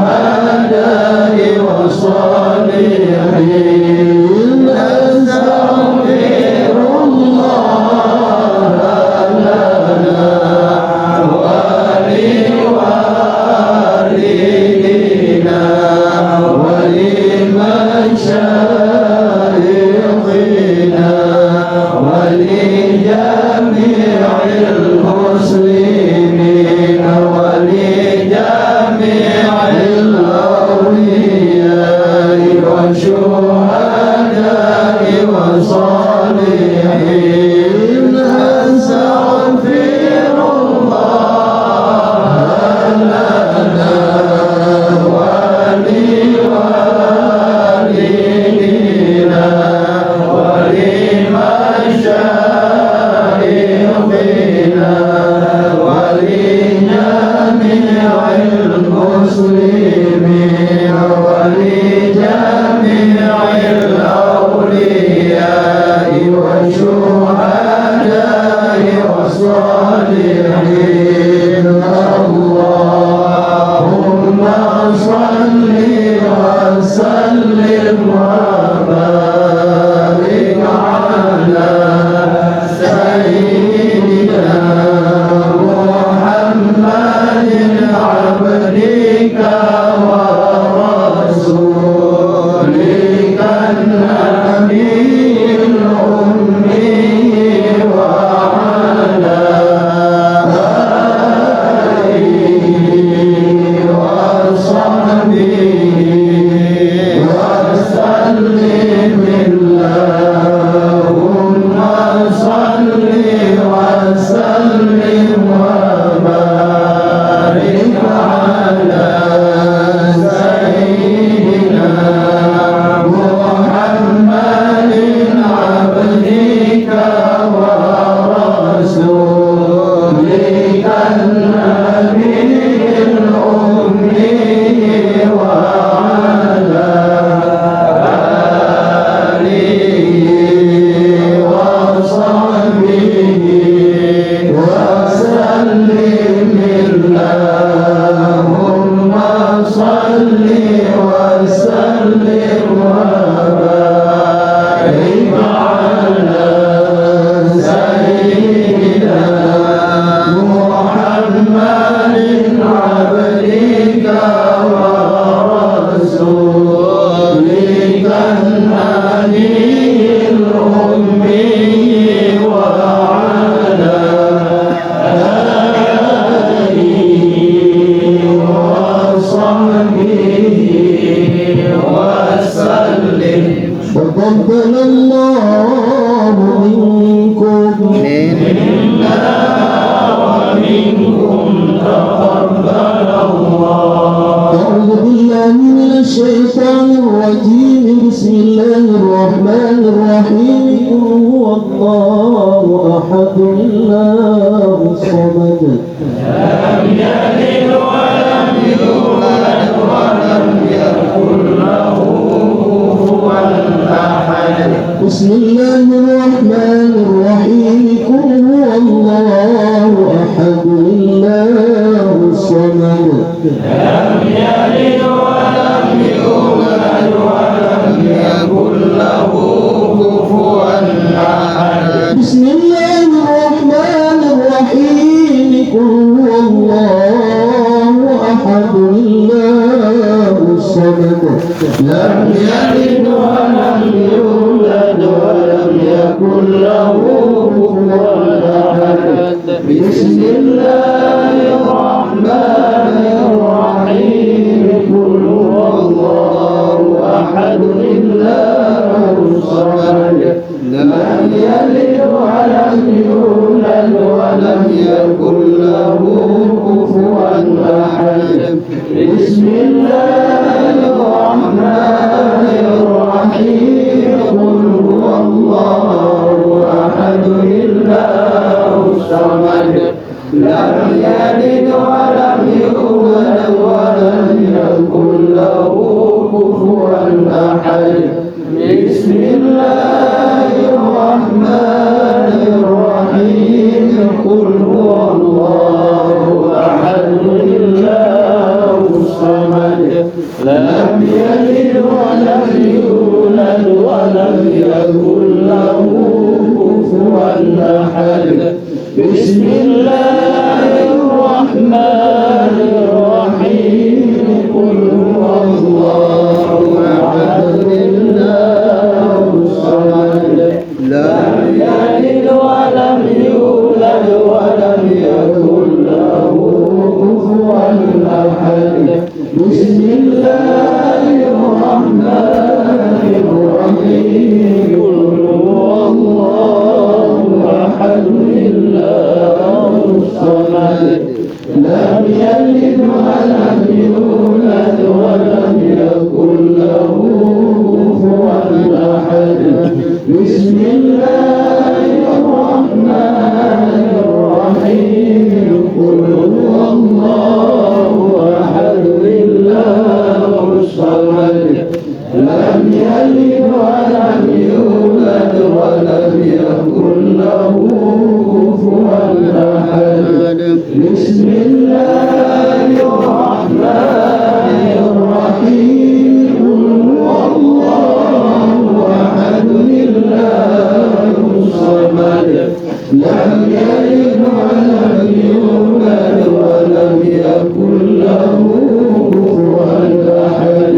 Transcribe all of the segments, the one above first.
والشهداء والصالحين أستغفر الله لنا ولوالدينا ولمشايخنا ولجميع المسلمين ولجميع الأولياء والشهداء والصالحين أستغفر الله لنا ولوالدينا ولمشايخنا ولجميع المسلمين ولجميع الأولياء والشهداء والصالحين اللهم صل وسلم وبارك على سيدنا محمد عبدك ورسولك النبي الأمي وعلى آله وصحبه وسلم اللهم صل وسلم وبارك على سيدنا محمد عبدك ورسولك النبي الأمي وعلى آله وصحبه وسلم اللهم صل وسلم وبارك على سيدنا محمد عبدك ورسولك النبي الأمي وعلى آله وصحبه وسلم. تقبل الله منكم منا ومنكم تقبل الله. أعوذ بالله من الشيطان الرجيم. بسم الله الرحمن الرحيم. قل هو الله أحد الله الصمد لم يلد ولم يولد ولم يكن له كفوا أحد. بسم الله الرحمن الرحيم. قل هو الله أحد الله الصمد لم يلد ولم يولد ولم يكن له كفوا أحد. بسم الله الرحمن الرحيم. قل هو الله أحد الله الصمد لم يلد ولم يولد ولم يكن له كفوا أحد. بسم الله الرحمن الرحيم. قل هو الله أحد الله الصمد لم يلد ولم يولد ولم يكن له كفوا أحد. بسم الله الرحمن الرحيم. قل هو الله أحد الله الصمد لم يلد ولم يولد ولم يكن له كفوا أحد. بسم الله الرحمن الرحيم. قل هو الله أحد الصمد لم يلد ولم يولد ولم يكن له كفوا أحد بسم الله الرحمن الرحيم قل هو الله أحد الله الصمد لم يلد ولم يولد ولم يكن له كفوا أحد بسم الله الرحمن الرحيم قل هو الله أحد الله الصمد لم يلد ولم يولد ولم يكن له كفوا أحد بسم الله الرحمن الرحيم قل هو الله أحد الله الصمد لم يلد ولم يولد ولم يكن له كفوا أحد بسم الله الرحمن الرحيم قل هو الله أحد الله الصمد لم يلد ولم يولد ولم يكن له كفوا أحد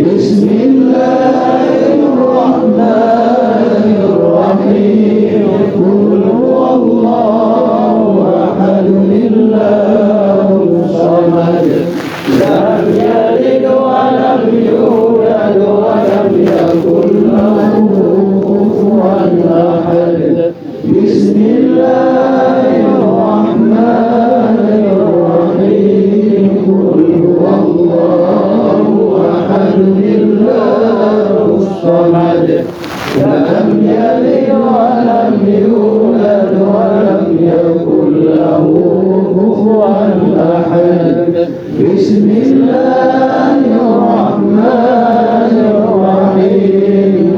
بسم الله الرحمن الرحيم قل هو الله أحد الله الصمد لم يلد ولم يولد ولم يكن له كفوا أحد بسم الله الرحمن الرحيم قل هو الله أحد الله الصمد لم يلد ولم يولد ولم يكن له كفوا أحد بسم الله الرحمن الرحيم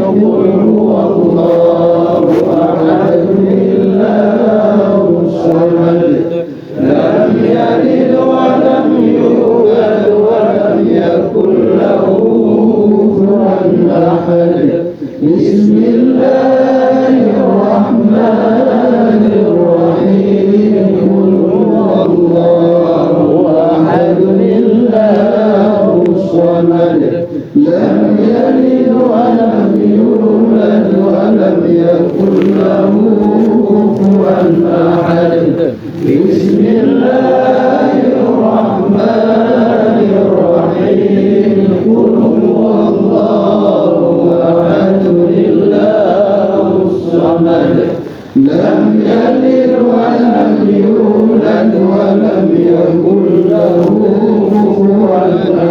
قل هو الله أحد الله الصمد لم يلد ولم يولد ولم يكن له كفوا أحد بسم الله الرحمن الرحيم قل هو الله أحد الله الصمد لم يلد ولم يولد ولم يكن له كفوا أحد بسم الله الرحمن الرحيم قل هو الله أحد الله الصمد لم يلد ولم يولد ولم يكن له كفوا أحد بسم الله الرحمن الرحيم قل هو الله أحد الله الصمد لم يلد ولم يولد ولم يكن له كفوا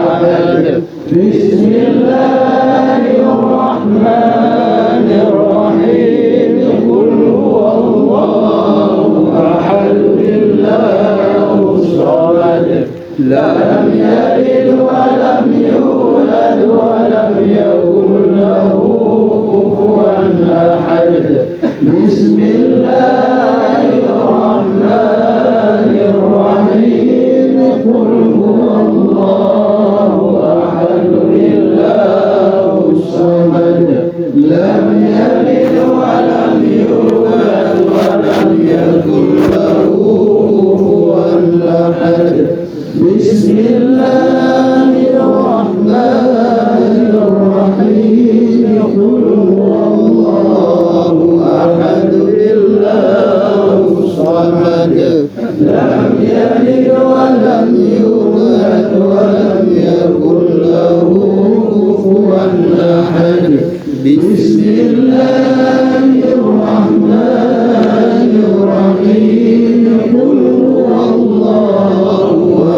أحد بسم الله الرحمن الرحيم قل هو الله أحد الله الصمد لم يلد ولم يولد ولم يكن له كفوا أحد بسم الله الرحمن الرحيم قل هو الله أحد الله الصمد لم يلد ولم يولد ولم يكن له كفوا أحد بسم الله الرحمن الرحيم قل هو الله أحد الله الصمد لم يلد ولم يولد ولم يكن له كفوا أحد بسم الله الرحمن الرحيم قل هو الله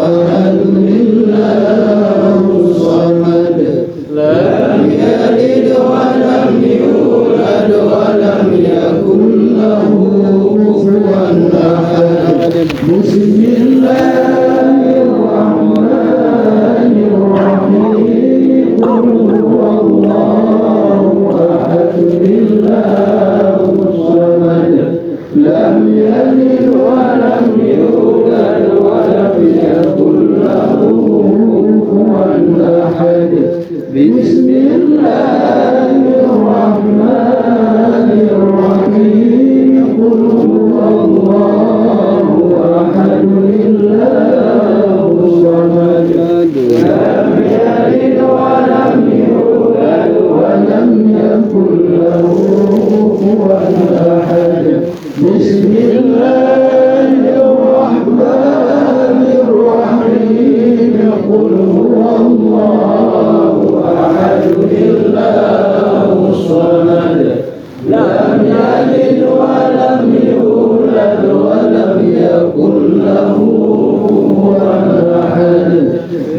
أحد الله الصمد لم يلد ولم يولد ولم يكن له كفوا بسم الله الرحمن الرحيم قل هو الله أحد الله الصمد لم يلد ولم يولد ولم يكن له كفوا أحد بسم الله الرحمن الرحيم قل هو الله أحد الله الصمد لم يلد ولم يولد ولم يكن له كفوا أحد بسم الله الرحمن الرحيم قل هو الله أحد الله الصمد لم يلد ولم يولد ولم يكن له كفوا أحد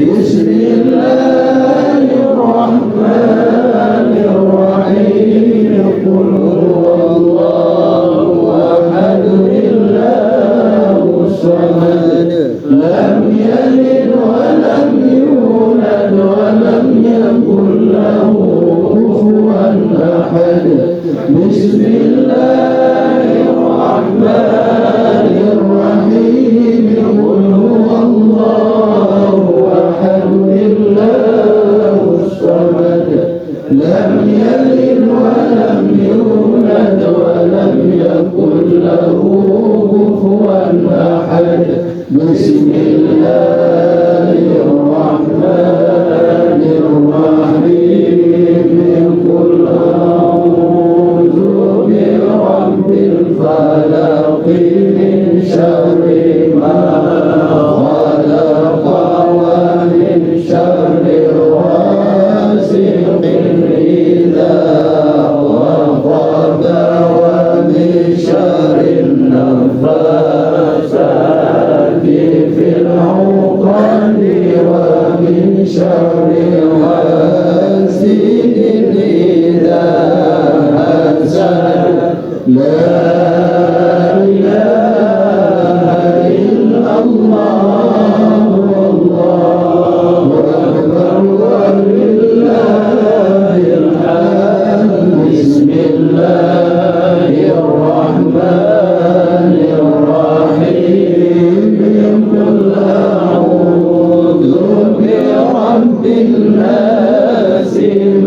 بسم الله الرحمن الرحيم قل هو الله أحد الله الصمد لم يلد ولم يولد ولم يكن له كفوا أحد بسم الله الرحمن الرحيم قل هو الله أحد الله الصمد لم يلد ولم يولد ولم يكن له كفوا أحد بسم الله الرحمن الرحيم قل أعوذ برب الفلق من شر ما خلق ومن شر غاسق إذا وقب ومن شر النفاثات في العقد ومن شر حاسد إذا حسد لا إله إلا الله والله أكبر ولله الحمد بسم الله الرحمن الرحيم قل أعوذ برب الناس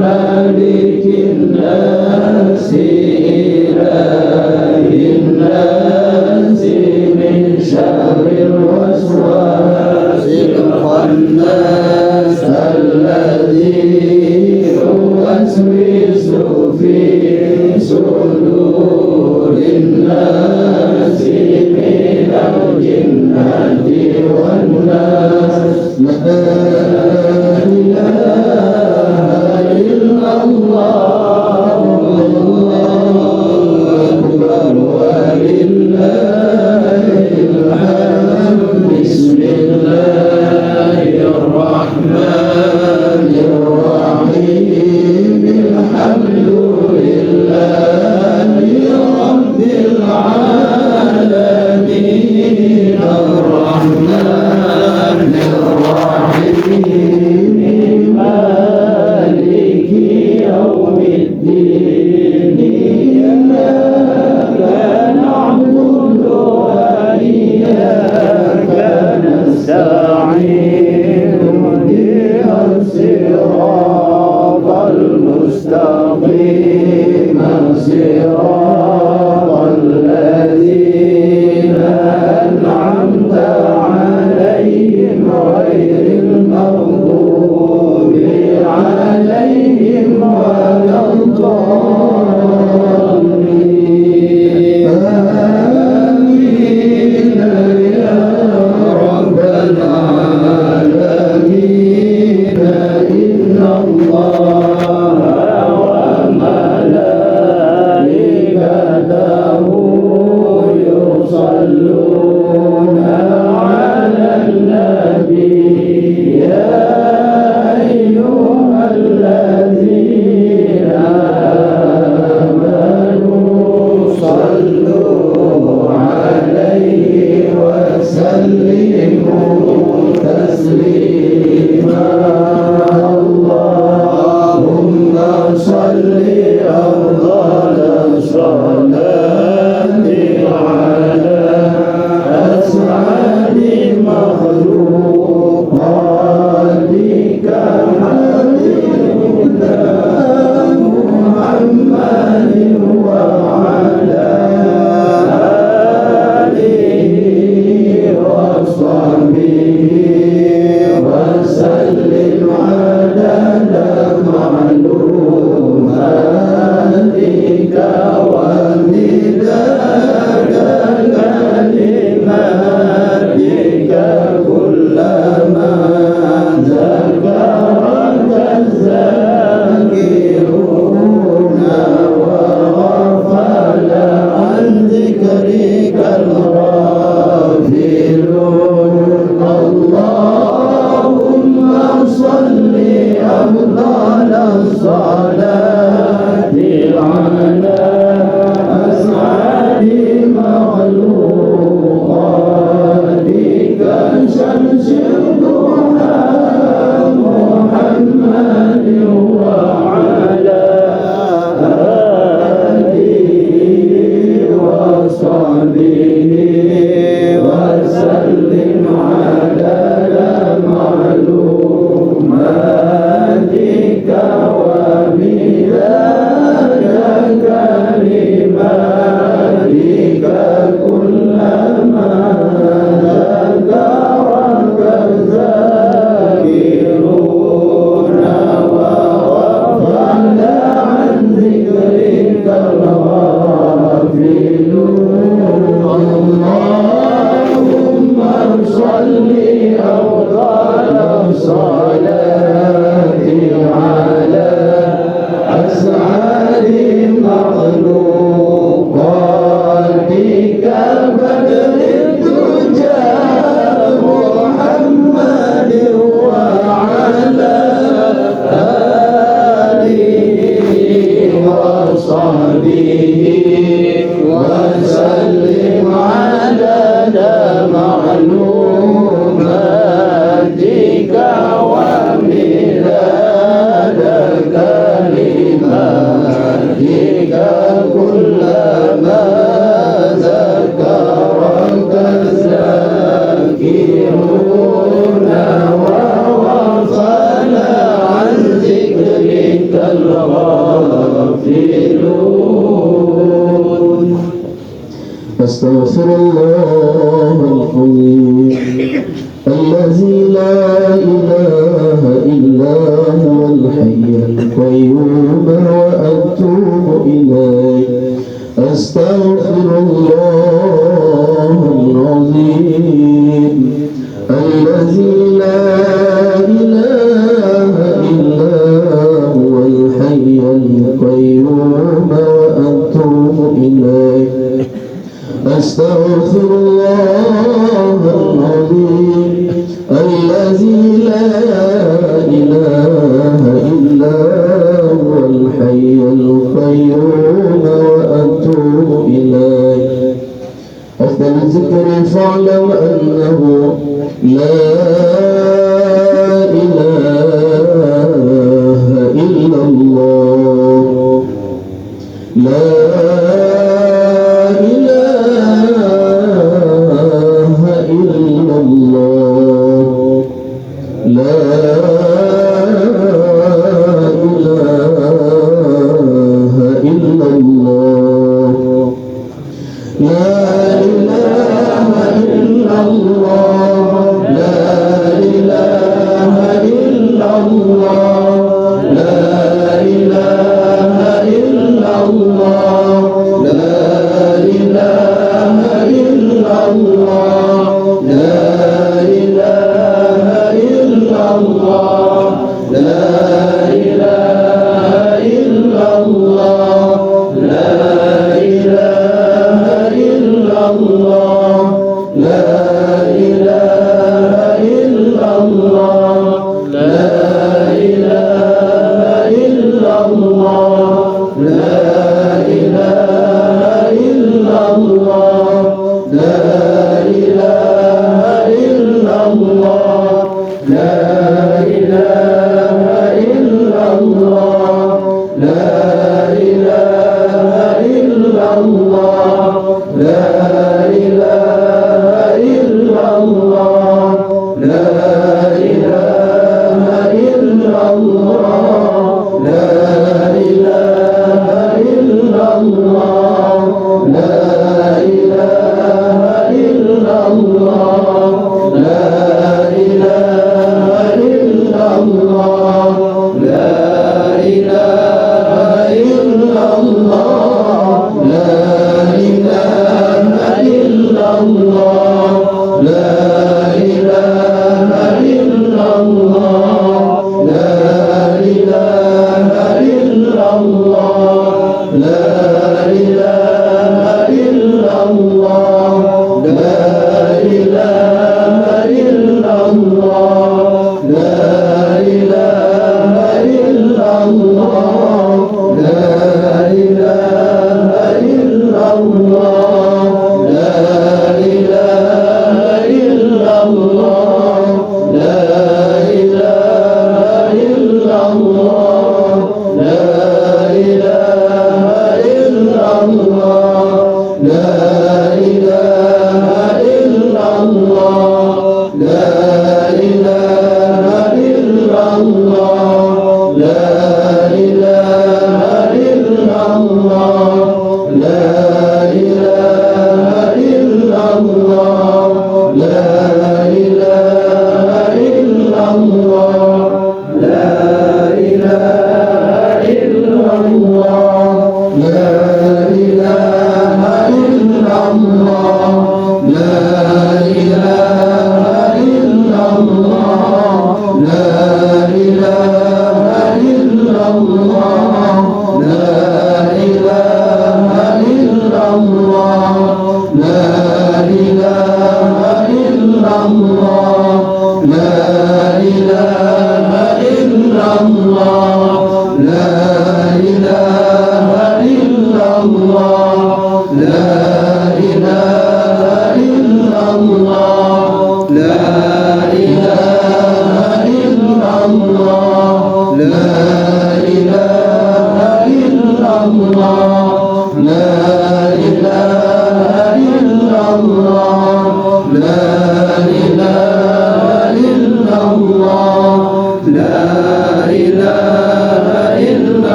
مالك الناس إله الناس من شر الوسواس الخناس الذي يوسوس في صدور الناس من الجنة والناس لا إله إلا الله والله أكبر ولله الحمد بسم الله الرحمن الرحيم الحمد لله رب العالمين الرحمن وسلموا تسليما اللهم صل أفضل الصلاة على أسعد مخلوقاتك حبيبنا محمد وعلى آله وصحبه وسلم عدد معلوماتك ومداد كلماتك كلما ذكرك الذاكرون وغفل عن ذكرك الغافلون اللهم صل أفضل الصلاة على أسعد مخلوقاتك شمس الضحى محمد وعلى آله وصحبه وسلم عدد معلوماتك ومداد كلماتك كلما ذكرك الذاكرون وغفل عن ذكرك الغافلون اللهم صل أفضل الصلاة على أسعد مخلوقاتك بدر الدجى محمد وعلى آله وصحبه وسلم عدد معلوماتك ومداد كلماتك كلما ذكرك الذاكرون وغفل عن ذكرك الغافلون أستغفر الله العظيم الذي لا إله إلا هو الحي القيوم وأتوب إليه أستغفر الله العظيم الذي لا إله إلا هو الحي القيوم وأتوب إليه أستغفر الله العظيم الذي لا إله إلا هو الحي القيوم وأتوب إليه أفضل الذكر فاعلم أنه لا إله إلا الله لا الله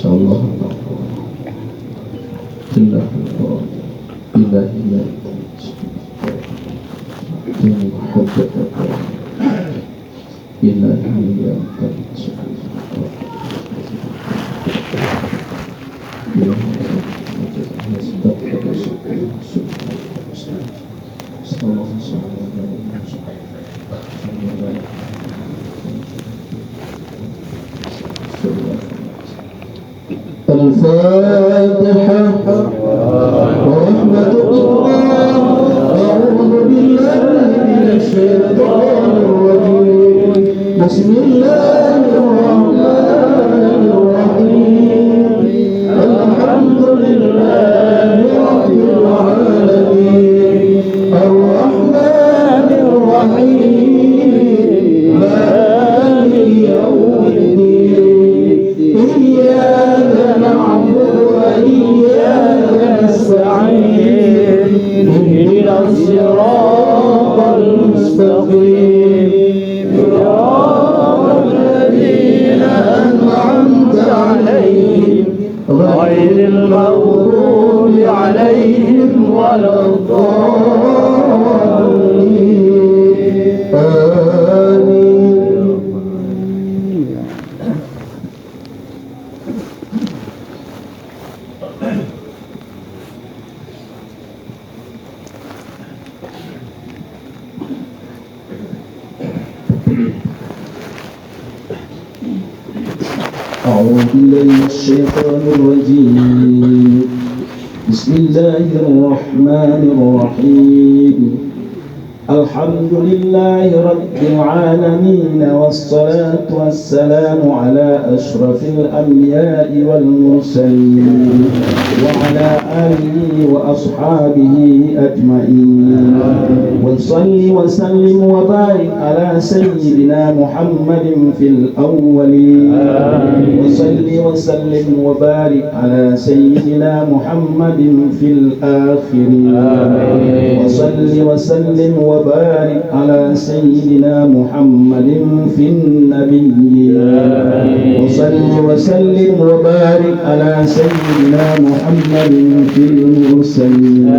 Allah Jalla Ilahiyya Muhabbatan Ilahiyya الفاتحة ورحمة الله أعوذ بالله من الشيطان الرجيم بسم الله الرحمن الرحيم الحمد لله رب العالمين الرحمن الرحيم مالك يوم الدين إياك نعبد وإياك نستعين اهدنا الصراط المستقيم صراط الذين أنعمت عليهم غير المغضوب عليهم ولا الضالين آمين. أعوذ بالله من الشيطان الرجيم بسم الله الرحمن الرحيم الحمد لله رب العالمين والصلاة والسلام على أشرف الأنبياء والمرسلين وعلى آله وأصحابه أجمعين وصل وسلم وبارك على سيدنا محمد في الأولين وصل وسلم وبارك على سيدنا محمد في الآخرين وصل وسلم وبارك على سيدنا محمد في النبيين وصل وسلم وبارك على سيدنا محمد في المرسلين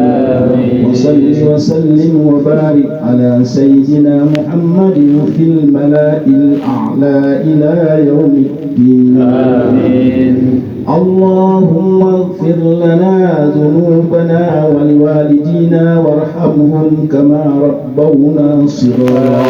وصل وسلم وبارك على سيدنا محمد في الملأ الأعلى إلى يوم الدين آمين. اللهم اغفر لنا ذنوبنا ولوالدينا وارحمهم كما ربونا صغارا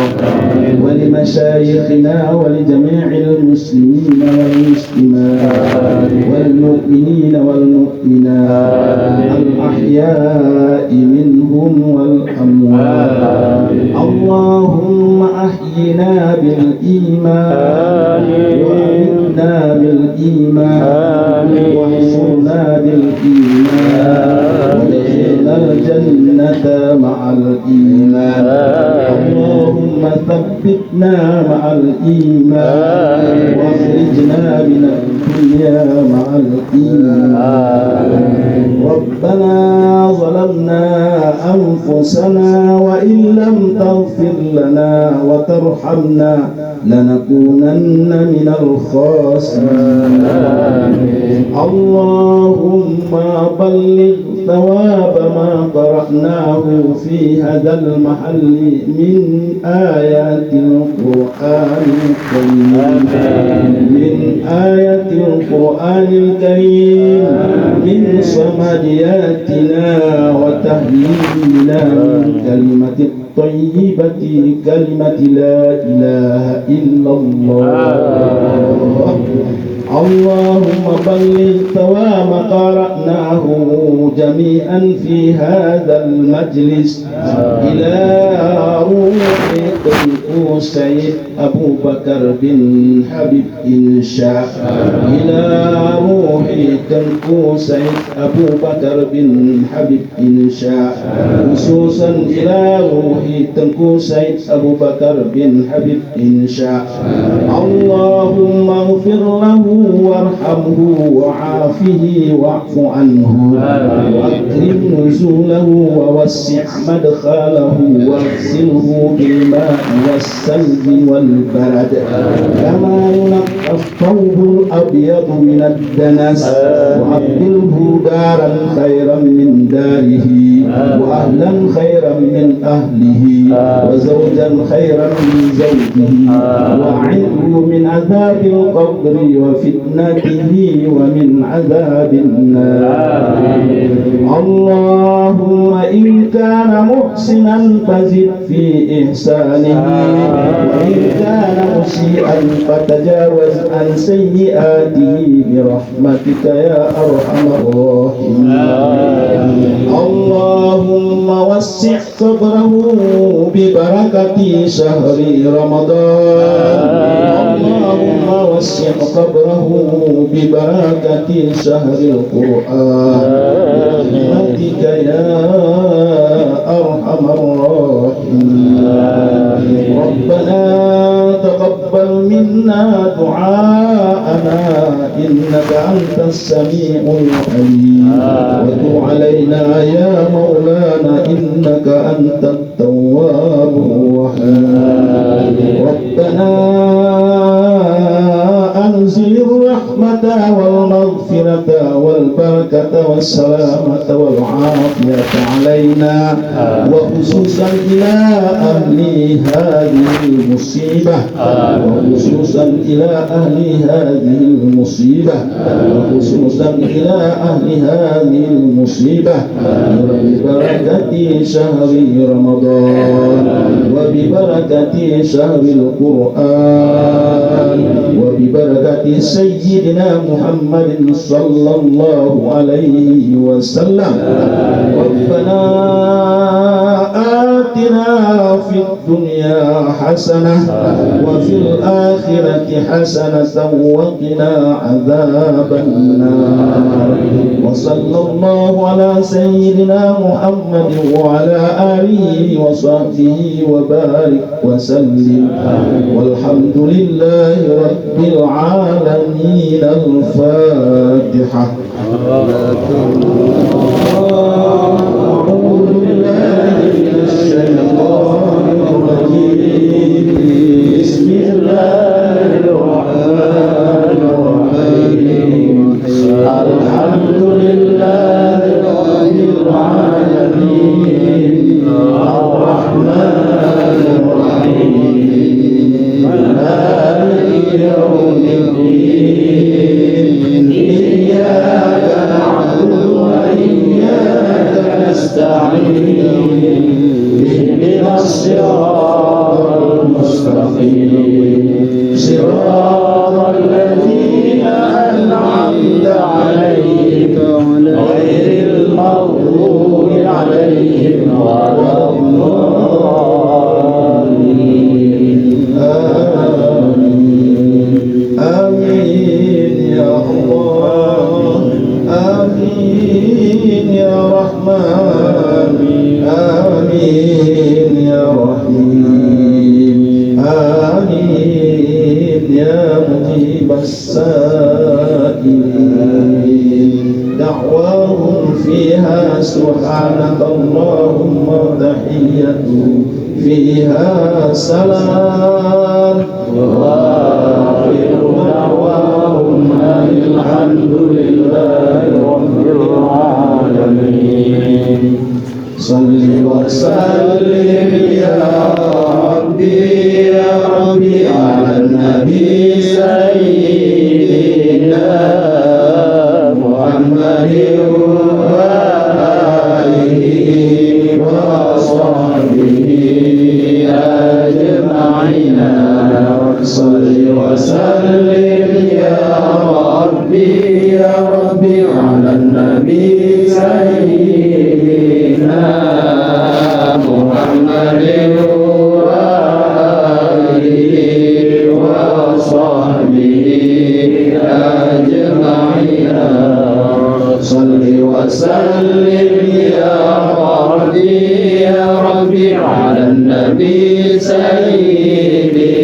ولمشايخنا ولجميع المسلمين والمسلمات والمؤمنين والمؤمنات الأحياء منهم والأموات اللهم أحينا بالإيمان وأمتنا بالإيمان واحشرنا بالإيمان وادخلنا الجنة مع الإيمان اللهم ثبتنا مع الإيمان واخرجنا من الدنيا مع الإيمان ربنا ظلمنا أنفسنا وإن لم تغفر لنا وترحمنا لنكونن من الخاسرين اللهم بلغ ثواب ما قرأناه في هذا المحل من آيات القرآن الكريم من آيات القرآن الكريم من صمدياتنا وتهليلنا من كلمة الطيبة كلمة لا إله إلا الله اللهم بلغ ثواب قرأناه جميعا في هذا المجلس إلى روح سيد أبو بكر بن حبيب إن شاء إلى روح Ruhi Tengku Said Abu Bakar bin Habib insya khususan ila Ruhi Tengku Said Abu Bakar bin Habib insya Allahumma ghfir lahu warhamhu wa'afihi wa'fu anhu wa akrim nuzulahu wa wassi' madkhalahu waghsilhu bil ma'i was salji wal barad kama yunqqa ath-thawbul abyadu min ad-danas wa abdilhu daran khairan min darihi wa ahlan khairan min ahlihi wa zawjan khairan min zawjihi wa a'idhu min adhabil qabri wa fitnatihi wa min adhabin nar Allahumma in kana muhsinan fazid fi ihsanihi wa in kana musian fatajawaz an sayyiatihi bi rahmatika ya arhamar rahimin Allahumma wassi' sadrahu bi barakati shahri Ramadan Allahumma wassi' qabrahu bi barakati shahri al-Qur'an bi rahmatika ya arhamar rahimin Rabbana taqabbal minna du'aana innaka antas sami'ul alim wa tub 'alaina ya maulana innaka antat tawwabur rahim Rabbana anzilir rahmata wal maghfirata wal barakata was salamata wal afiyata 'alaina wa khususan ila ahli hadhihi musibah wa khususan ila ahli hadhihi musibah wa khususan ila ahli hadhihi musibah bi barakati shahri Ramadan wa bi barakati shahri al-Qur'an wa bi barakati sayyidina Muhammadin sallallahu alaihi wasallam Rabbana atina fid dunya hasanah wa fil akhirati hasanatan wa qina adzaban nar wa sallallahu ala sayyidina Muhammadin wa ala alihi wa sahbihi wa barik wa sallim walhamdulillahi rabbil alamin al-Fatihah أعوذ بالله من الشيطان الرجيم بسم الله الرحمن الرحيم الحمد لله رب العالمين الرحمن الرحيم مالك يوم الدين إياك نعبد وإياك نستعين اهدنا الصراط المستقيم صراط الذين أنعمت عليهم غير المغضوب عليهم ولا الضالين آمين يا الله آمين يا رحمن آمين يا رحيم آمين يا مجيب السائلين دعواهم فيها سبحانك اللهم وتحيتهم فيها سلام وآخر دعواهم أن الحمد لله رب العالمين صل وسلم يا ربي على النبي سيدنا محمد وآله وصحبه أجمعين صل وسلم يا ربي على النبي سيدنا محمد وآله وصحبه أجمعين وسلم يا ربي على النبي سيدنا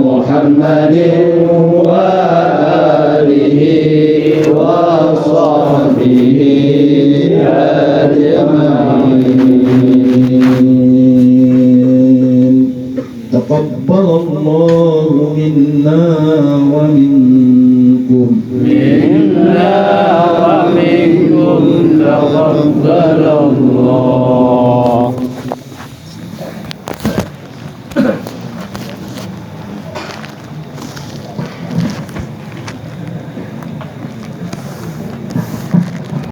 محمد وآله وصحبه